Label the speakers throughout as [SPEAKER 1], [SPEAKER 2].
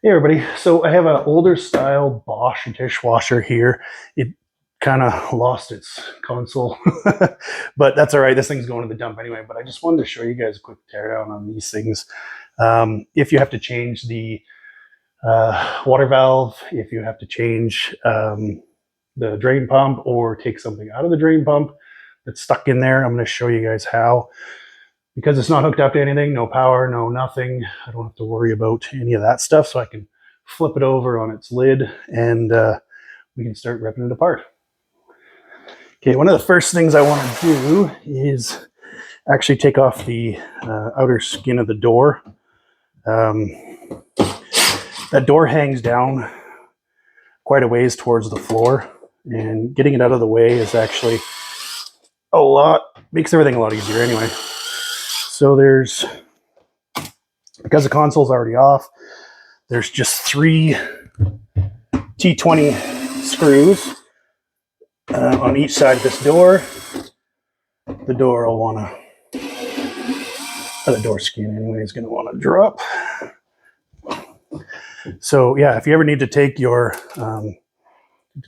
[SPEAKER 1] Hey everybody, so I have an older style Bosch dishwasher here. It kind of lost its console, but that's all right. This thing's going to the dump anyway, but I just wanted to show you guys a quick teardown on these things. If you have to change the water valve, if you have to change the drain pump or take something out of the drain pump that's stuck in there, I'm going to show you guys how. Because it's not hooked up to anything, no power, no nothing, I don't have to worry about any of that stuff. So I can flip it over on its lid and we can start ripping it apart. Okay, one of the first things I want to do is actually take off the outer skin of the door. That door hangs down quite a ways towards the floor, and getting it out of the way is actually makes everything a lot easier anyway. So because the console's already off, there's just 3 T20 screws on each side of this door. The door will want to, the door skin anyway is going to want to drop. So yeah, if you ever need to take your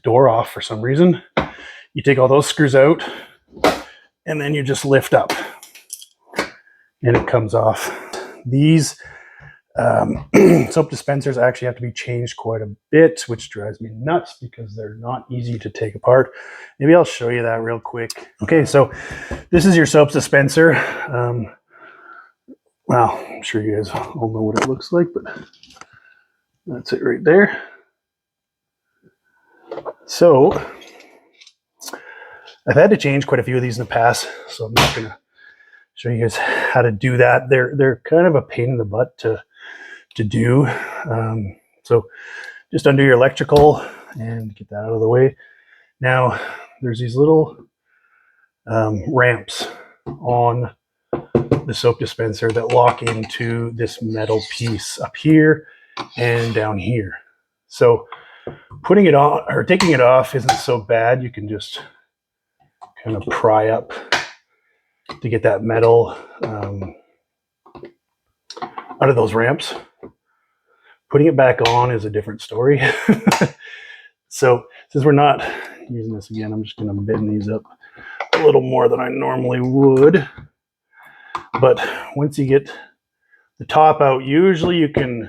[SPEAKER 1] door off for some reason, you take all those screws out and then you just lift up and it comes off. These soap dispensers actually have to be changed quite a bit, which drives me nuts because they're not easy to take apart. Maybe I'll show you that real quick. Okay, so this is your soap dispenser. Well, I'm sure you guys all know what it looks like, but that's it right there. So I've had to change quite a few of these in the past, so I'm not gonna show you guys how to do that. They're kind of a pain in the butt to do. So just undo your electrical and get that out of the way. Now there's these little ramps on the soap dispenser that lock into this metal piece up here and down here. So putting it on or taking it off isn't so bad. You can just kind of pry up to get that metal out of those ramps. Putting it back on is a different story. So since we're not using this again, I'm just going to bend these up a little more than I normally would. But once you get the top out, usually you can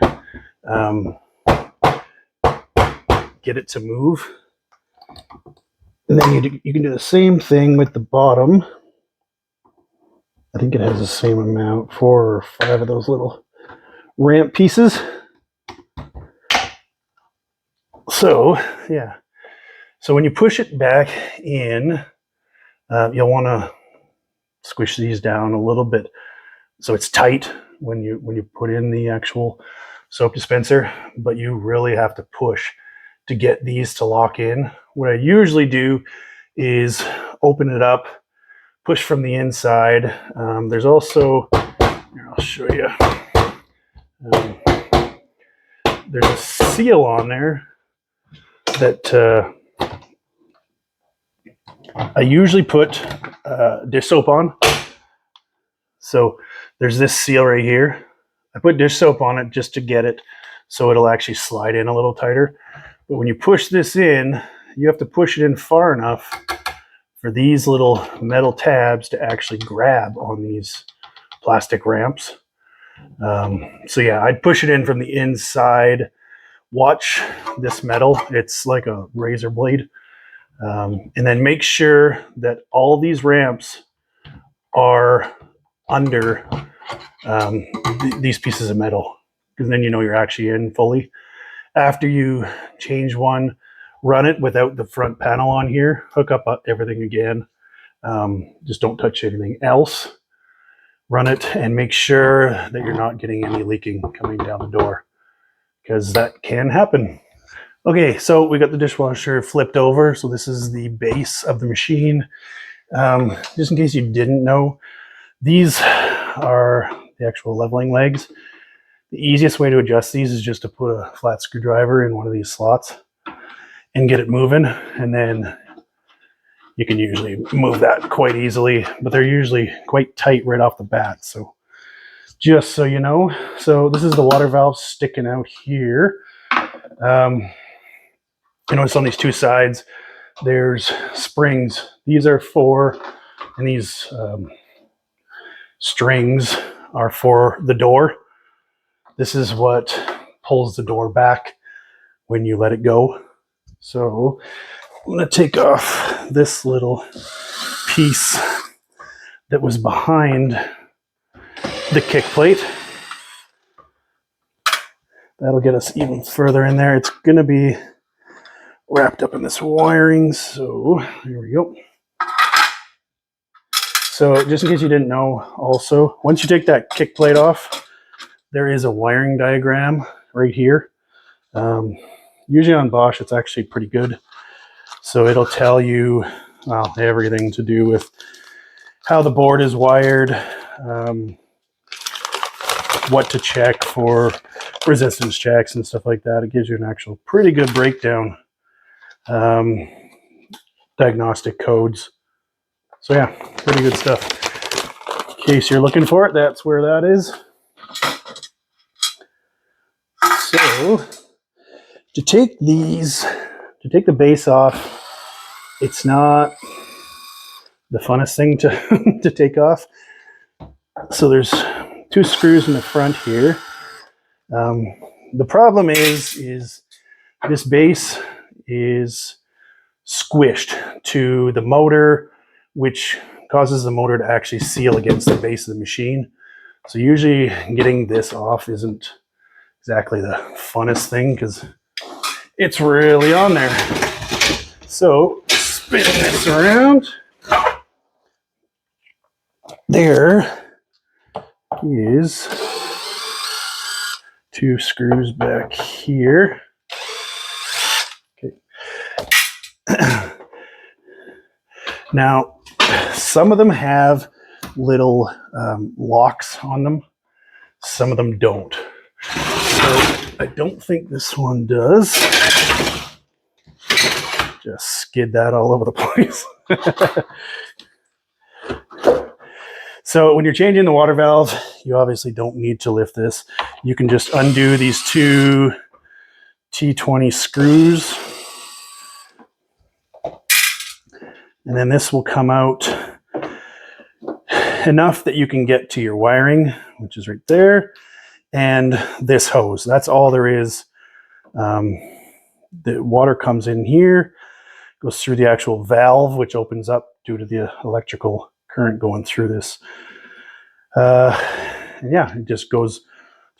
[SPEAKER 1] get it to move. And then you can do the same thing with the bottom. I think it has the same amount, 4 or 5 of those little ramp pieces. So yeah, so when you push it back in, you'll want to squish these down a little bit so it's tight when you put in the actual soap dispenser, but you really have to push to get these to lock in. What I usually do is open it up, push from the inside. There's also, here, I'll show you, there's a seal on there that I usually put dish soap on. So there's this seal right here. I put dish soap on it just to get it so it'll actually slide in a little tighter. But when you push this in, you have to push it in far enough for these little metal tabs to actually grab on these plastic ramps. So yeah, I'd push it in from the inside. Watch this metal, it's like a razor blade. And then make sure that all these ramps are under these pieces of metal, because then you know you're actually in fully. After you change one, run it without the front panel on here, hook up everything again. Just don't touch anything else. Run it and make sure that you're not getting any leaking coming down the door, because that can happen. Okay, so we got the dishwasher flipped over. So this is the base of the machine. Just in case you didn't know, these are the actual leveling legs. The easiest way to adjust these is just to put a flat screwdriver in one of these slots and get it moving. And then you can usually move that quite easily, but they're usually quite tight right off the bat. So just so you know. So this is the water valve sticking out here. You notice on these two sides, there's springs. These are for, and these strings are for the door. This is what pulls the door back when you let it go. So I'm going to take off this little piece that was behind the kick plate. That'll get us even further in there. It's going to be wrapped up in this wiring. So here we go. So just in case you didn't know, also, once you take that kick plate off, there is a wiring diagram right here. Usually on Bosch, it's actually pretty good. So it'll tell you, well, everything to do with how the board is wired, what to check for resistance checks and stuff like that. It gives you an actual pretty good breakdown. Diagnostic codes. So yeah, pretty good stuff. In case you're looking for it, that's where that is. So to take the base off, it's not the funnest thing to, to take off. So there's two screws in the front here. The problem is this base is squished to the motor, which causes the motor to actually seal against the base of the machine. So usually getting this off isn't exactly the funnest thing because it's really on there. So spinning this around, there is two screws back here. Okay. Now, some of them have little locks on them. Some of them don't. So I don't think this one does. Just skid that all over the place. So when you're changing the water valve, you obviously don't need to lift this. You can just undo these two T20 screws. And then this will come out enough that you can get to your wiring, which is right there, and this hose. That's all there is. The water comes in here, goes through the actual valve, which opens up due to the electrical current going through this. And yeah, it just goes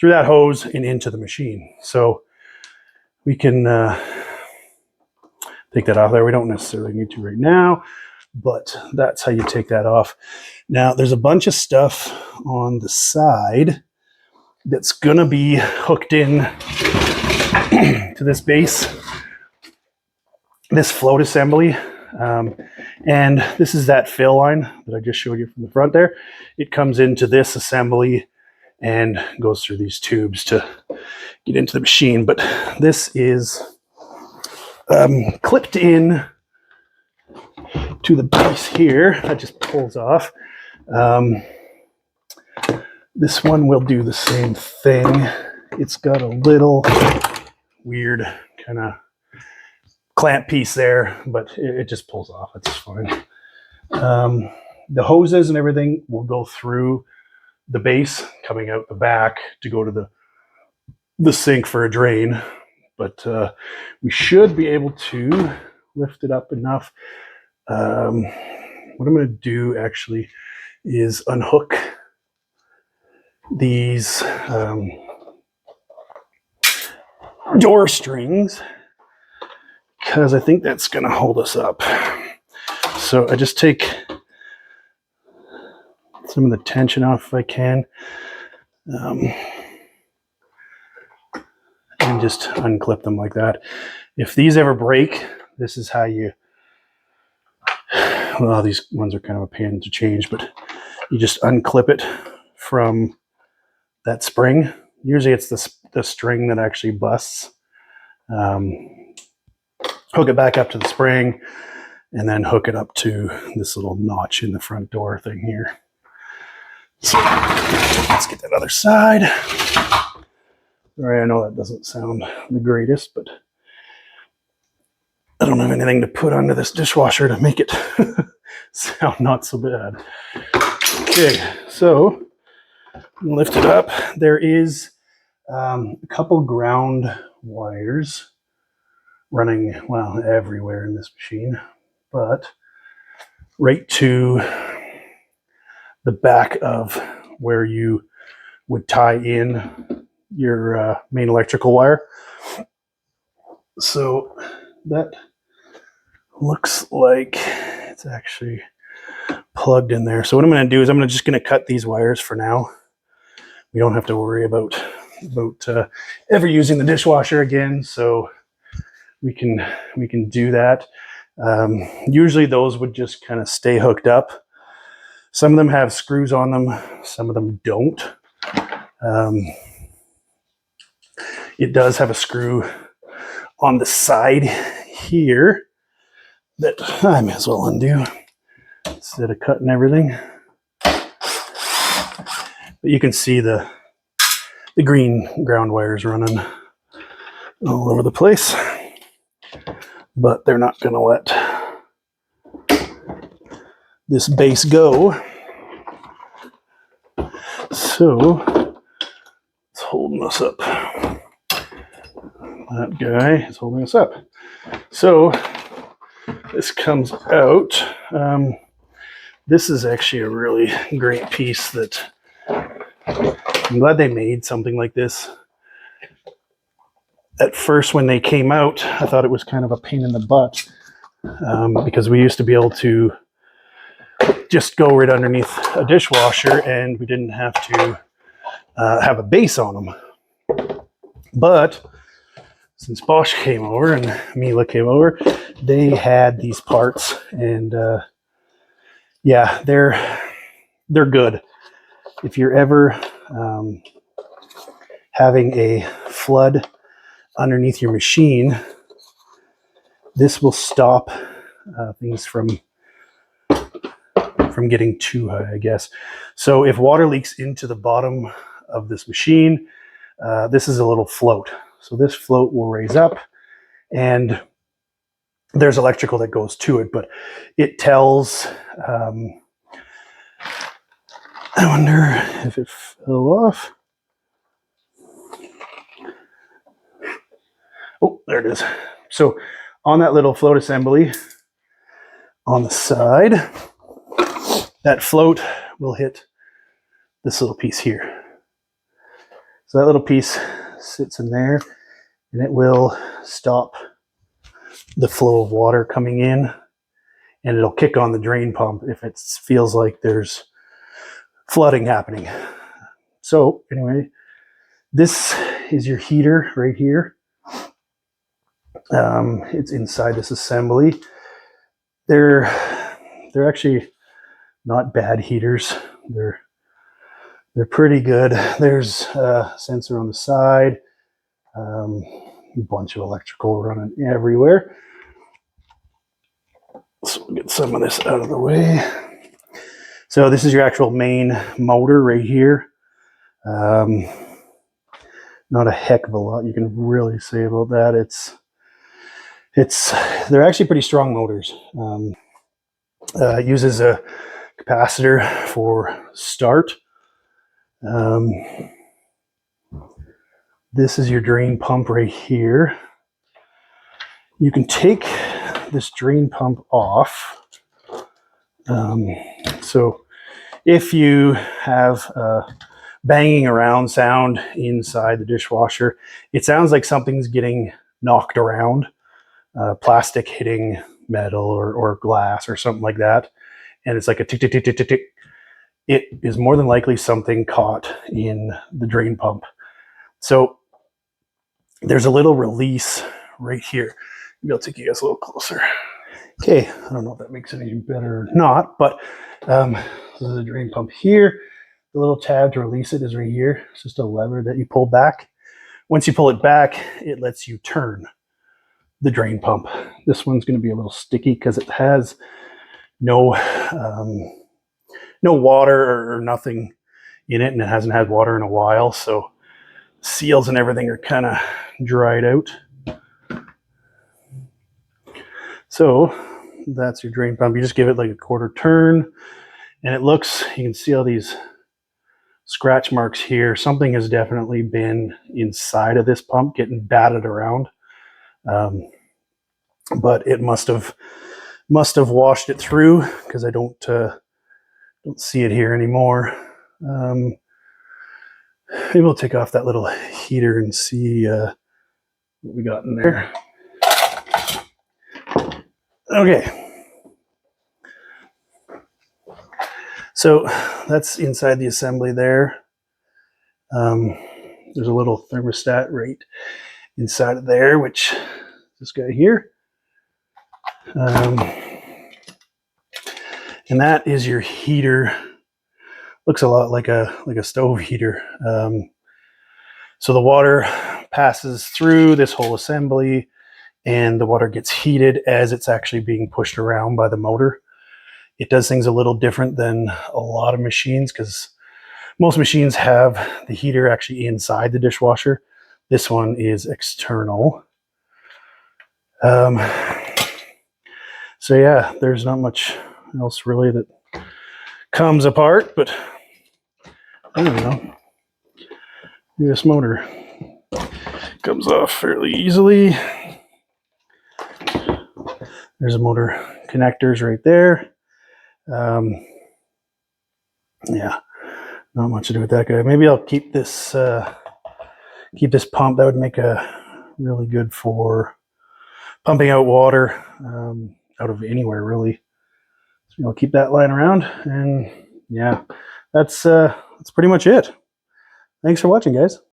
[SPEAKER 1] through that hose and into the machine. So we can take that off there. We don't necessarily need to right now, but that's how you take that off. Now, there's a bunch of stuff on the side that's going to be hooked in to this base, this float assembly. And this is that fill line that I just showed you from the front there. It comes into this assembly and goes through these tubes to get into the machine. But this is clipped in to the base here. That just pulls off. This one will do the same thing. It's got a little weird kind of clamp piece there, but it just pulls off. It's fine. The hoses and everything will go through the base, coming out the back to go to the sink for a drain. But we should be able to lift it up enough. What I'm going to do actually is unhook these door strings, because I think that's going to hold us up. So I just take some of the tension off if I can, and just unclip them like that. If these ever break, this is how you, well, these ones are kind of a pain to change, but you just unclip it from that spring. Usually it's the string that actually busts. Hook it back up to the spring, and then hook it up to this little notch in the front door thing here. So let's get that other side. All right, I know that doesn't sound the greatest, but I don't have anything to put under this dishwasher to make it sound not so bad. Okay, so lift it up. There is a couple ground wires running, well, everywhere in this machine, but right to the back of where you would tie in your main electrical wire. So that looks like it's actually plugged in there. So what I'm going to do is I'm just going to cut these wires for now. We don't have to worry about ever using the dishwasher again, so we can do that. Usually those would just kind of stay hooked up. Some of them have screws on them, some of them don't. It does have a screw on the side here that I may as well undo instead of cutting everything. But you can see the green ground wires running all over the place, but they're not going to let this base go. So it's holding us up. That guy is holding us up. So this comes out. This is actually a really great piece that I'm glad they made something like this. At first, when they came out, I thought it was kind of a pain in the butt because we used to be able to just go right underneath a dishwasher and we didn't have to have a base on them. But since Bosch came over and Mila came over, they had these parts, and yeah, they're good. If you're ever having a flood underneath your machine, this will stop things from getting too high, I guess. So if water leaks into the bottom of this machine, this is a little float. So this float will raise up, and there's electrical that goes to it, but it tells, I wonder if it fell off. Oh, there it is. So on that little float assembly on the side, that float will hit this little piece here. So that little piece sits in there, and it will stop the flow of water coming in, and it'll kick on the drain pump if it feels like there's flooding happening. So anyway, this is your heater right here. It's inside this assembly. They're actually not bad heaters. They're pretty good. There's a sensor on the side, a bunch of electrical running everywhere. So we'll get some of this out of the way. So this is your actual main motor right here. Not a heck of a lot you can really say about that. They're actually pretty strong motors. It uses a capacitor for start. This is your drain pump right here. You can take this drain pump off. So if you have a banging around sound inside the dishwasher, it sounds like something's getting knocked around, plastic hitting metal or glass or something like that. And it's like a tick, tick, tick, tick, tick, tick. It is more than likely something caught in the drain pump. So there's a little release right here. Maybe I'll take you guys a little closer. Okay, I don't know if that makes it any better or not, but this is a drain pump here. The little tab to release it is right here. It's just a lever that you pull back. Once you pull it back, it lets you turn the drain pump. This one's going to be a little sticky because it has no water or nothing in it, and it hasn't had water in a while, so seals and everything are kind of dried out. So that's your drain pump. You just give it like a quarter turn, and it looks, you can see all these scratch marks here. Something has definitely been inside of this pump getting batted around, but it must have washed it through, because I don't see it here anymore. Maybe we'll take off that little heater and see what we got in there. Okay, so that's inside the assembly there. There's a little thermostat right inside of there, which this guy here. And that is your heater. Looks a lot like a stove heater. So the water passes through this whole assembly, and the water gets heated as it's actually being pushed around by the motor. It does things a little different than a lot of machines, because most machines have the heater actually inside the dishwasher. This one is external. So yeah, there's not much else really that comes apart, but I don't know. This motor comes off fairly easily. There's a motor connectors right there. Yeah, not much to do with that guy. Maybe I'll keep this pump. That would make a really good for pumping out water out of anywhere, really. So I'll keep that lying around, and yeah, that's pretty much it. Thanks for watching, guys.